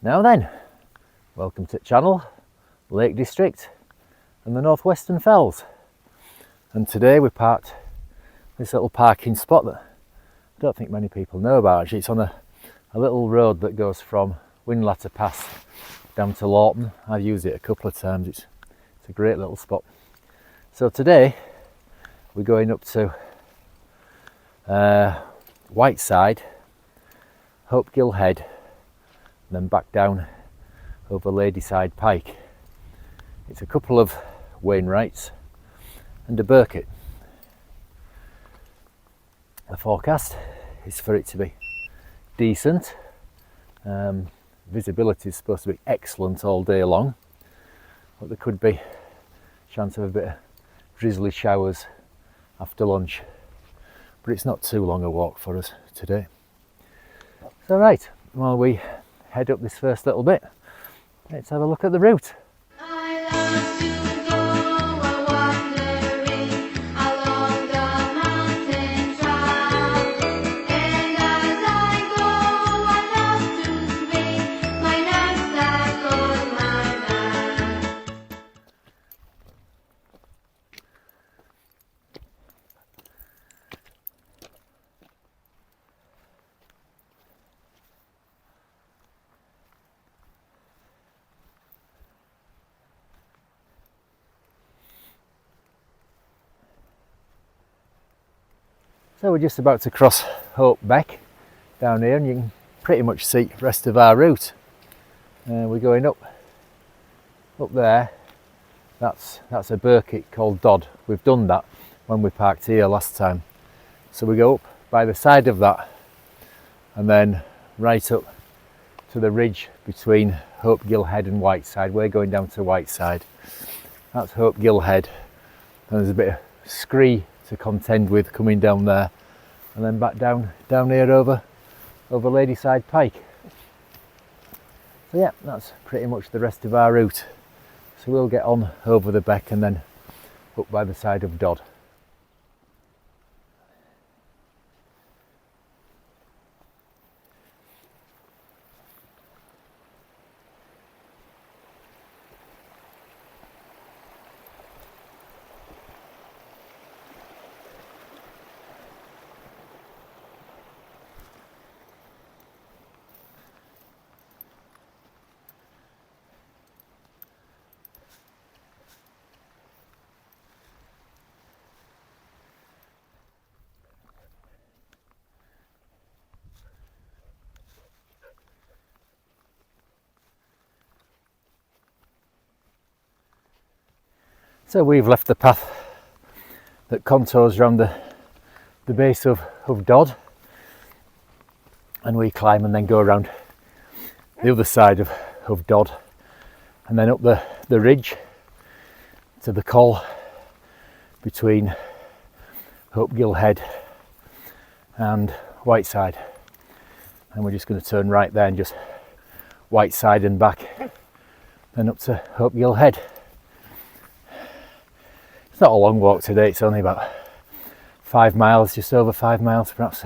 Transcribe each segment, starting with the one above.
Now then, welcome to the channel, Lake District and the Northwestern Fells. And today we parked this little parking spot that I don't think many people know about. Actually, it's on a little road that goes from Windlatter Pass down to Lawton. I've used it a couple of times. It's a great little spot. So today we're going up to Whiteside, Hopegill Head, and then back down over Ladyside Pike. It's a couple of Wainwrights and a Burkitt. The forecast is for it to be decent. Visibility is supposed to be excellent all day long, but there could be a chance of a bit of drizzly showers after lunch, but it's not too long a walk for us today. So right, while we head up this first little bit, let's have a look at the route. So we're just about to cross Hope Beck down here, and you can pretty much see the rest of our route. We're going up there. That's a Burkitt called Dodd. We've done that when we parked here last time. So we go up by the side of that and then right up to the ridge between Hopegill Head and Whiteside. We're going down to Whiteside. That's Hopegill Head, and there's a bit of scree to contend with coming down there, and then back down here over Ladyside Pike. So yeah, that's pretty much the rest of our route. So we'll get on over the beck and then up by the side of Dodd. So we've left the path that contours around the base of Dodd, and we climb and then go around the other side of Dodd and then up the ridge to the col between Hopegill Head and Whiteside, and we're just going to turn right there and just Whiteside and back, then up to Hopegill Head. It's not a long walk today, it's only about 5 miles, just over 5 miles perhaps.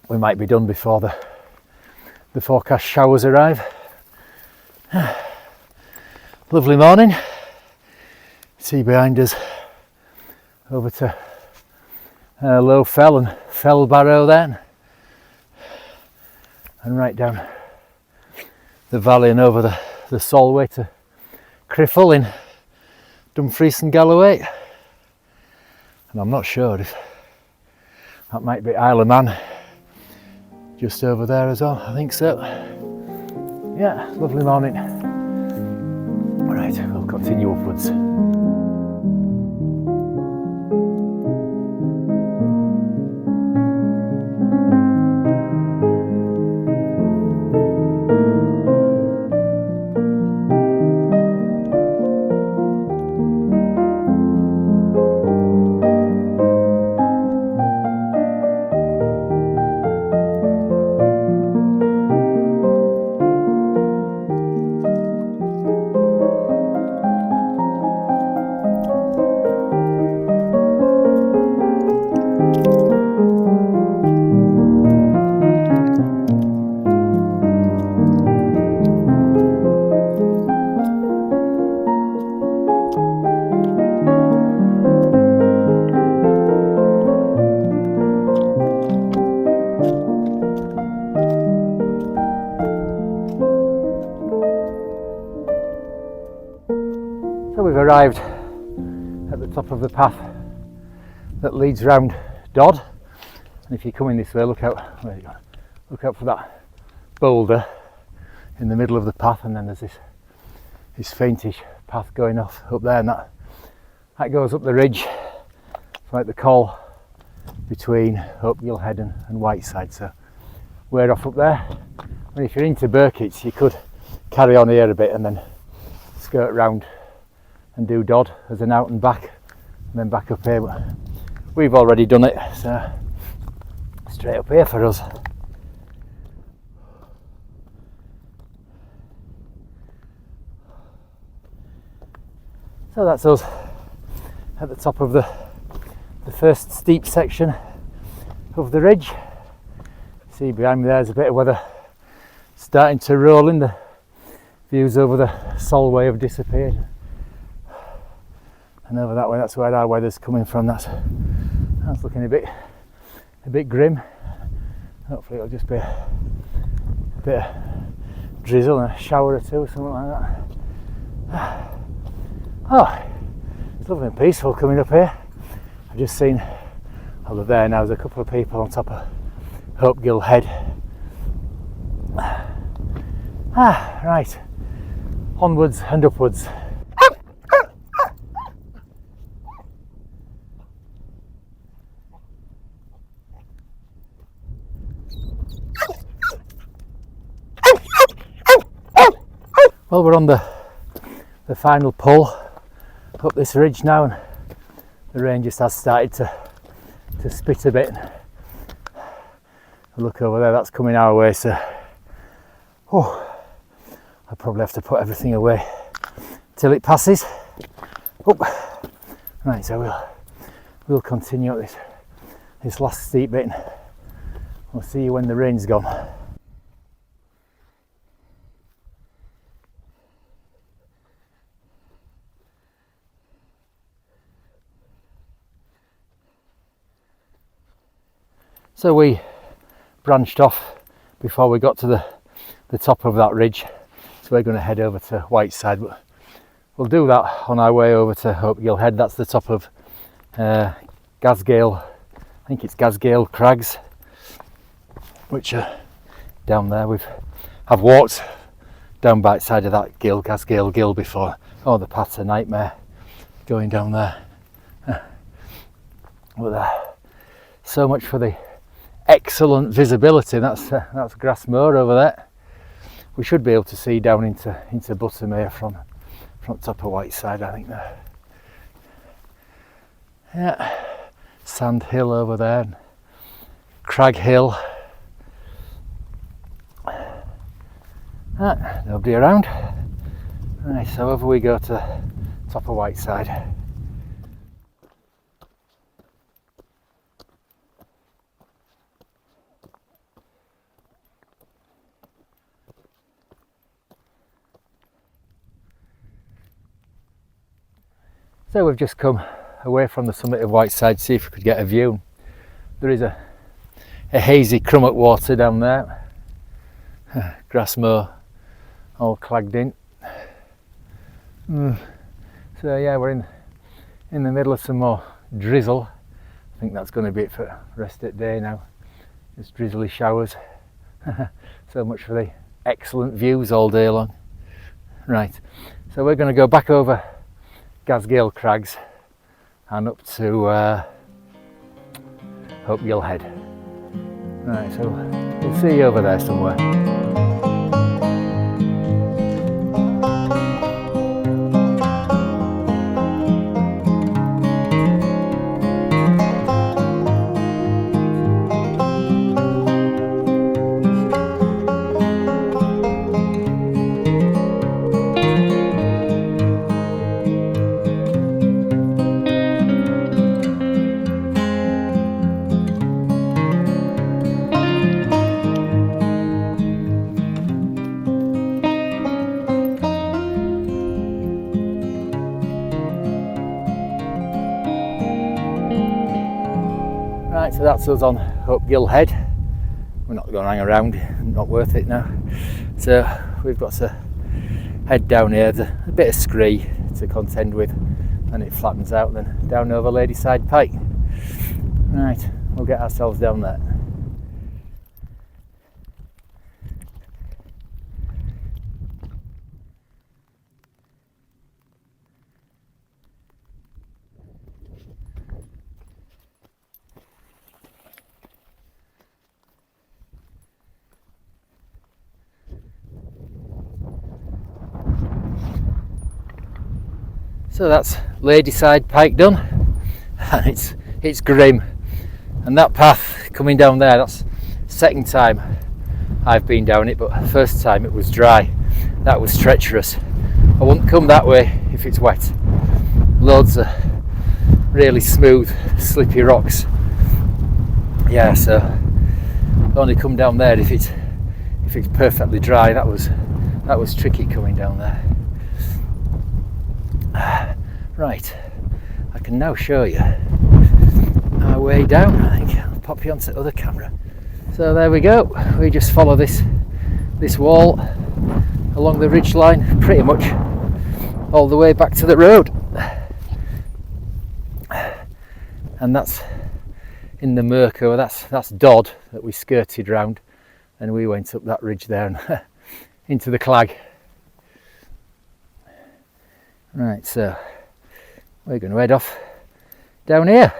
We might be done before the forecast showers arrive. Lovely morning. See behind us over to Low Fell and Fell Barrow then, and right down the valley and over the Solway to Criffle in Dumfries and Galloway, and I'm not sure if that might be Isle of Man just over there as well. I think so. Yeah, lovely morning. Right, we'll continue upwards. arrived at the top of the path that leads round Dodd, and if you're coming this way, look out for that boulder in the middle of the path, and then there's this faintish path going off up there, and that goes up the ridge. It's like the col between Hopegill Head and Whiteside, so we're off up there. And if you're into Burkitt's, you could carry on here a bit and then skirt round and do Dodd as an out and back, and then back up here, but we've already done it, so straight up here for us. So that's us at the top of the first steep section of the ridge. See behind me there's a bit of weather starting to roll in. The views over the Solway have disappeared, and over that way, that's where our weather's coming from. That's looking a bit grim. Hopefully it'll just be a bit of drizzle and a shower or two, something like that. Oh, it's lovely and peaceful coming up here. I've just seen over there now, there's a couple of people on top of Hopegill Head. Right, onwards and upwards. Well, we're on the final pull up this ridge now, and the rain just has started to spit a bit. Look over there, that's coming our way, so I'll probably have to put everything away till it passes. Right, so we'll continue up this last steep bit, and we'll see you when the rain's gone. So we branched off before we got to the top of that ridge, so we're going to head over to Whiteside, but we'll do that on our way over to Hopegill Head. That's the top of Gasgale, I think it's Gasgale Crags, which are down there. I've walked down by side of that gill, Gasgale Gill, before. Oh, the path's a nightmare going down there. But so much for the excellent visibility. That's Grassmoor over there. We should be able to see down into Buttermere from top of Whiteside, I think. There, yeah, Sand Hill over there, and Crag Hill. Nobody around. Right, so over we go to top of Whiteside. So we've just come away from the summit of Whiteside to see if we could get a view. There is a hazy crummock water down there. Grassmoor all clagged in. So yeah, we're in the middle of some more drizzle. I think that's going to be it for the rest of the day now. Just drizzly showers. So much for the excellent views all day long. Right, so we're going to go back over Gasgale Crags and up to Hopegill Head. Right, so we'll see you over there somewhere. Right, so that's us on Hopegill Head. We're not going to hang around, not worth it now. So we've got to head down here, there's a bit of scree to contend with, and it flattens out, then down over Ladyside Pike. Right, we'll get ourselves down there. So that's Ladyside Pike done, and it's grim. And that path coming down there, that's second time I've been down it, but first time it was dry. That was treacherous. I wouldn't come that way if it's wet. Loads of really smooth, slippy rocks. Yeah, so only come down there if it's perfectly dry. That was tricky coming down there. Right, I can now show you our way down. I think I'll pop you onto the other camera. So there we go. We just follow this wall along the ridge line, pretty much all the way back to the road. And that's in the Mirko. That's Dodd that we skirted round, and we went up that ridge there and into the clag. Right, so we're going to head off down here.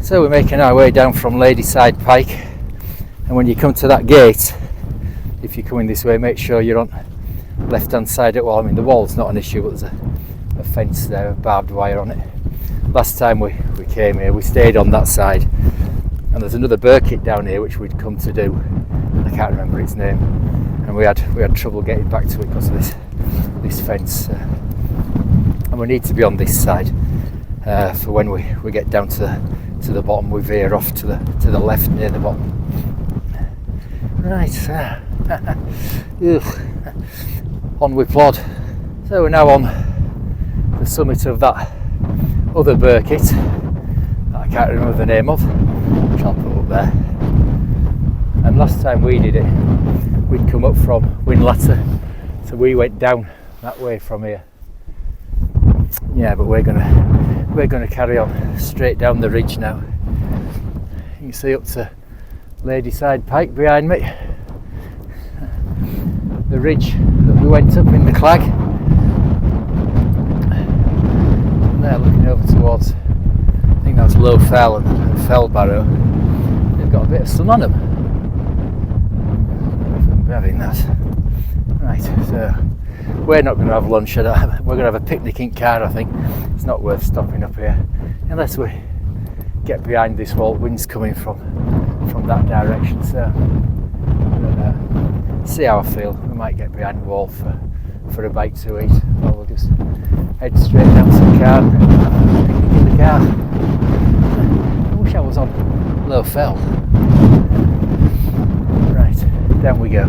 So we're making our way down from Ladyside Pike, and when you come to that gate, if you're coming this way, make sure you're on left hand side at wall. I mean, the wall's not an issue, but there's a fence there, a barbed wire on it. Last time we came here, we stayed on that side, and there's another burkitt down here which we'd come to do. I can't remember its name, and we had trouble getting back to it because of this fence. And we need to be on this side for when we get down to the bottom. We veer off to the left near the bottom. Right, on we plod. So we're now on the summit of that other burkitt that I can't remember the name of, which I'll put up there. And last time we did it, we'd come up from Winlatter, so we went down that way from here. Yeah, but we're gonna carry on straight down the ridge now. You can see up to Ladyside Pike behind me. The ridge that we went up in the clag. And there, looking over towards, I think that's Low Fell and Fell Barrow. They've got a bit of sun on them. Having that. Right, so we're not going to have lunch. We're going to have a picnic in car, I think. It's not worth stopping up here unless we get behind this wall. Wind's coming from that direction, so I don't know. See how I feel. We might get behind the wall for a bite to eat, or we'll just head straight down to the car and have a picnic in the car. I wish I was on Low Fell. Right, down we go.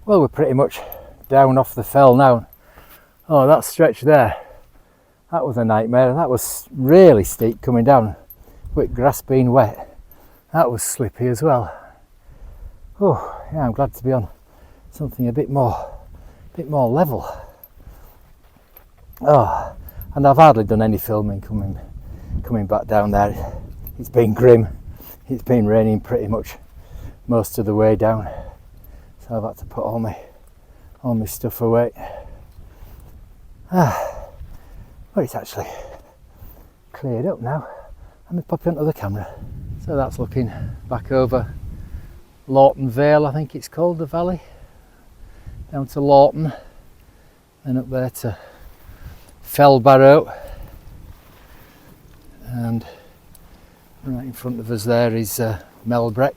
Well, we're pretty much down off the fell now. Oh, that stretch there, that was a nightmare. That was really steep coming down, with grass being wet. That was slippy as well. Oh yeah, I'm glad to be on something a bit more level. Oh, and I've hardly done any filming coming back down there. It's been grim. It's been raining pretty much most of the way down, so I've had to put all my stuff away. But it's actually cleared up now. Let me pop you onto the camera. So that's looking back over Lawton Vale, I think it's called, the valley, down to Lawton, and up there to Fell Barrow, and right in front of us there is Melbreck.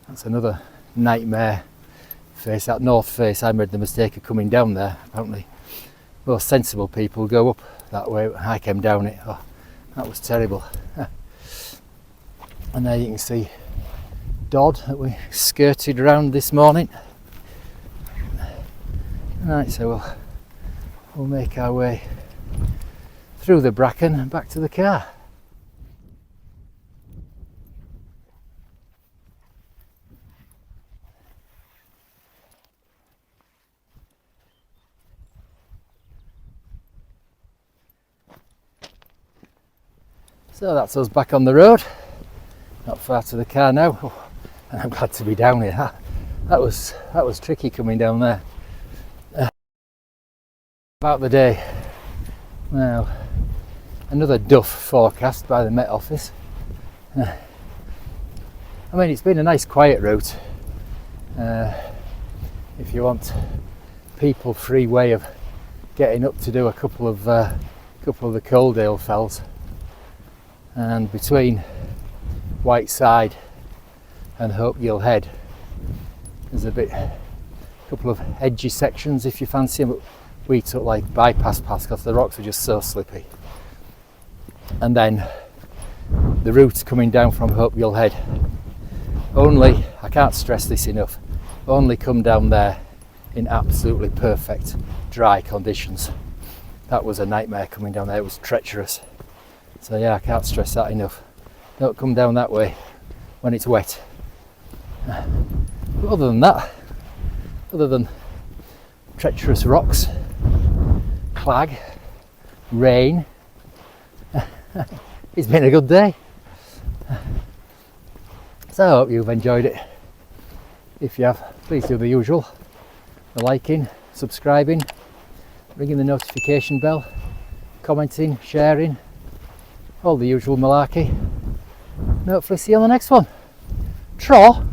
That's another nightmare face, that north face. I made the mistake of coming down there. Apparently most sensible people go up that way. I came down it. Oh, that was terrible. And there you can see Dodd that we skirted around this morning. Right, so we'll make our way through the bracken and back to the car. So that's us back on the road, not far to the car now. Oh, and I'm glad to be down here. That was tricky coming down there. About the day, well, another duff forecast by the Met Office. I mean, it's been a nice quiet route. If you want people-free way of getting up to do a couple of the Coaldale fells, and between Whiteside and Hopegill Head, there's a couple of edgy sections if you fancy them. But we took like bypass paths because the rocks are just so slippy. And then the route coming down from Hopegill Head, only, I can't stress this enough, only come down there in absolutely perfect dry conditions. That was a nightmare coming down there, it was treacherous. So yeah, I can't stress that enough. Don't come down that way when it's wet. But other than that, other than treacherous rocks, clag, rain, it's been a good day. So I hope you've enjoyed it. If you have, please do the usual, the liking, subscribing, ringing the notification bell, commenting, sharing, all the usual malarkey. And hopefully see you on the next one. Tra!